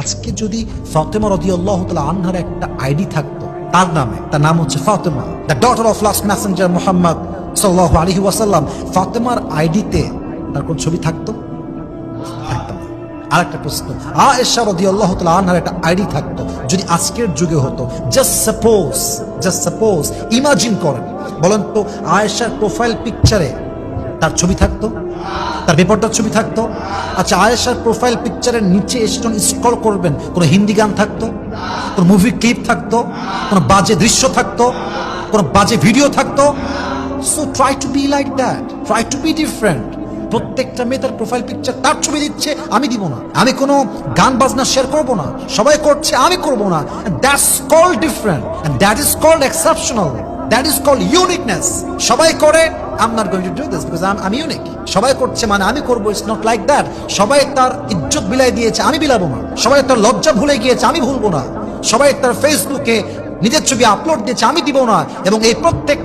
আজকে যদি ফাতেমা রাদিয়াল্লাহু তাআলা আনহার একটা আইডি থাকতো তার নামে, তার নাম হচ্ছে Fatema, the daughter of last Messenger Muhammad সাল্লাল্লাহু আলাইহি ওয়াসাল্লাম, ফাতেমার আইডিতে তার কোন ছবি থাকতো? থাকতো না। আরেকটা প্রশ্ন, আয়েশা রাদিয়াল্লাহু তাআলা আনহার একটা আইডি থাকতো, যদি আজকের যুগে হতো, জাস্ট সাপোজ ইমাজিন করেন, বলেন তো আয়েশার প্রোফাইল পিকচারে তার ছবি থাকতো? তার পেপারটার ছবি থাকতো? আচ্ছা, আয়েশার প্রোফাইল পিকচারের নিচে এসে যখন স্ক্রল করবেন, কোনো হিন্দি গান থাকতো? কোনো মুভি ক্লিপ থাকতো? কোনো বাজে দৃশ্য থাকতো? কোনো বাজে ভিডিও থাকতো? So try to be like that, try to B different. প্রত্যেকটা মেয়ে তার প্রোফাইল পিকচার তার ছবি দিচ্ছে, আমি দিব না। আমি কোনো গান বাজনা শেয়ার করব না, সবাই করছে আমি করব না। That's called different and that is called exceptional, that is called uniqueness. সবাই করে, I am not going to do this because I am unique. সবাই করছে মানে আমি করবো, ইটস নট লাইক দ্যাট। সবাই তার ইজ্জত বিলাই দিয়েছে, আমি বিলাবো না। সবাই তার লজ্জা ভুলে গিয়েছে, আমি ভুলবো না। সবাই তার ফেসবুকে নিজের ছবি আপলোড দিয়েছে, আমি দিব না। এবং এই প্রত্যেক